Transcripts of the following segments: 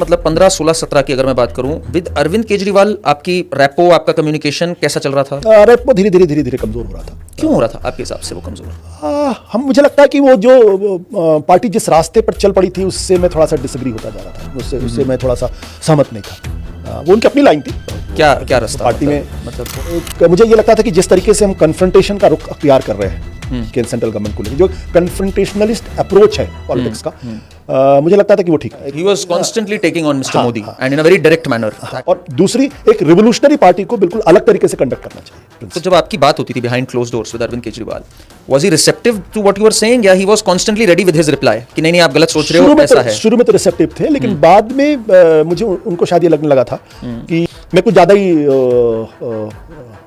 मतलब 15, 16, 17 की अगर मैं बात करूं, विद अरविंद केजरीवाल आपकी रैपो, आपका कम्युनिकेशन कैसा चल रहा था? रैपो धीरे धीरे कमजोर हो रहा था। क्यों हो रहा था आपके हिसाब से वो कमजोर? हम मुझे लगता है कि वो जो पार्टी जिस रास्ते पर चल पड़ी थी उससे मैं थोड़ा सा डिसएग्री होता जा रहा था, उससे मैं थोड़ा सा सहमत नहीं था। वो उनकी अपनी लाइन थी। क्या क्या रास्ता पार्टी में मतलब मुझे ये लगता था कि जिस तरीके से हम कन्फ्रंटेशन का रुख अख्तियार कर रहे हैं केंद्र सेंट्रल गवर्नमेंट को लेकर, जो कन्फ्रंटेशनलिस्ट अप्रोच है पॉलिटिक्स का, मुझे लगता था कि वो ठीक है। He was constantly taking on Mr. Modi and in a very direct manner. और दूसरी, एक रिवोल्यूशनरी पार्टी को बिल्कुल अलग तरीके से कंडक्ट करना चाहिए। तो जब आपकी बात होती थी behind closed doors with Arvind Kejriwal, was he receptive to what you were saying, या he was constantly ready with his reply कि नहीं आप गलत सोच रहे हो, ऐसा है? शुरू में तो रिसेप्टिव थे, लेकिन बाद में मुझे उनको शायद ये लगने लगा था कि मैं कुछ ज्यादा ही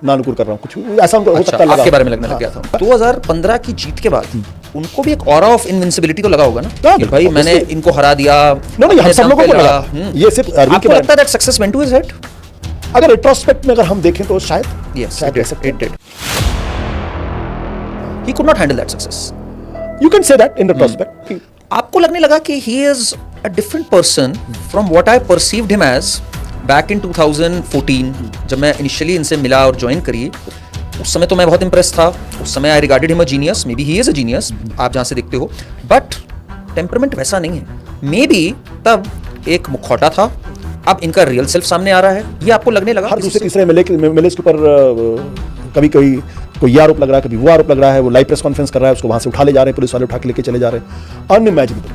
नानुकुर कर रहा हूँ, कुछ ऐसा उनको हो सकता लगा। आपके बारे में लगने लग गया था। 2015 की जीत के बाद उनको भी एक ऑरा ऑफ इनविंसिबिलिटी तो लगा होगा ना कि भाई मैंने इनको हरा दिया। नहीं, हम सब लोगों को लगा। ये सिर्फ अरविंद के आपको लगता है that success went to his head? अगर रेट्रोस्पेक्ट में अगर हम देखें तो शायद Yes, it did. He could not handle that success. You can say that in retrospect. आपको लगने लगा कि he is a different person from what I perceived him as back in 2014 जब मैं इनिशियली इनसे मिला और ज्वाइन करी। उस समय तो मैं बहुत इंप्रेस था। उस समय I regarded him a genius, maybe he is a genius, आप जहाँ से देखते हो, बट टेम्परामेंट वैसा नहीं है। मे बी तब एक मुखौटा था, अब इनका रियल सेल्फ सामने आ रहा है, ये आपको लगने लगा? हर दूसरे तीसरे मिले इसके ऊपर कभी कभी कोई आरोप लग रहा है, कभी वो आरोप लग रहा है, वो लाइव प्रेस कॉन्फ्रेंस कर रहा है, उसको वहां से उठा ले जा रहे हैं, पुलिस वाले उठा के लेके चले जा रहे हैं। अनइमेजिनेबल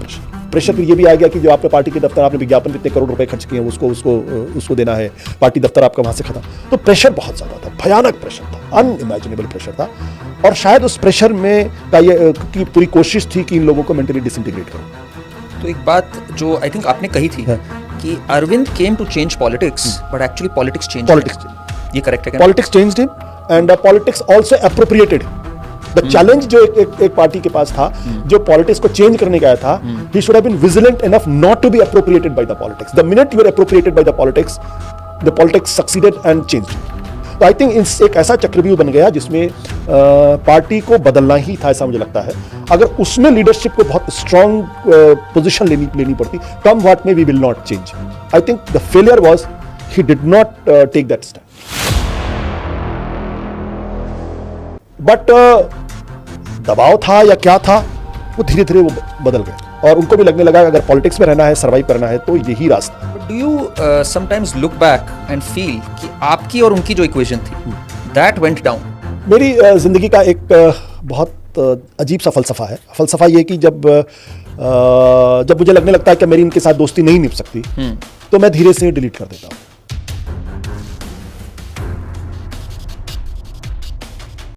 प्रेशर फिर ये भी आ गया कि जो आपके पार्टी के दफ्तर, आपने विज्ञापन कितने करोड़ रुपए खर्च किए हैं, उसको देना है, पार्टी दफ्तर आपका वहां से खत्म। तो प्रेशर बहुत ज्यादा था, भयानक प्रेशर था, अनइमेजिनेबल प्रेशर था। और शायद उस प्रेशर में की पूरी कोशिश थी कि इन लोगों को मेंटली डिसइंटीग्रेट करो। तो एक बात जो आई थिंक आपने कही थी कि Arvind came to change politics, but actually politics change, ये करेक्ट है क्या? Politics changed him and politics also appropriated the challenge जो एक पार्टी के पास था, जो पॉलिटिक्स को चेंज करने का था, he should have been vigilant enough not to be appropriated by the politics. The minute you are appropriated by the politics succeeded and changed. तो आई थिंक एक ऐसा चक्रव्यूह बन गया जिसमें पार्टी को बदलना ही था, ऐसा मुझे लगता है। अगर उसमें लीडरशिप को बहुत स्ट्रांग पोजीशन लेनी पड़ती, come what may we will not change. I think the failure was he did not take that step. But दबाव था या क्या था, वो धीरे धीरे वो बदल गए और उनको भी लगने लगा अगर पॉलिटिक्स में रहना है, सर्वाइव करना है, तो यही रास्ता। Do you sometimes look back and feel कि आपकी और उनकी जो इक्वेशन थी दैट वेंट डाउन? मेरी जिंदगी का एक बहुत अजीब सा फलसफा है। फलसफा ये कि जब मुझे लगने लगता है कि मेरी इनके साथ दोस्ती नहीं निभ सकती, तो मैं धीरे से डिलीट कर देता हूँ।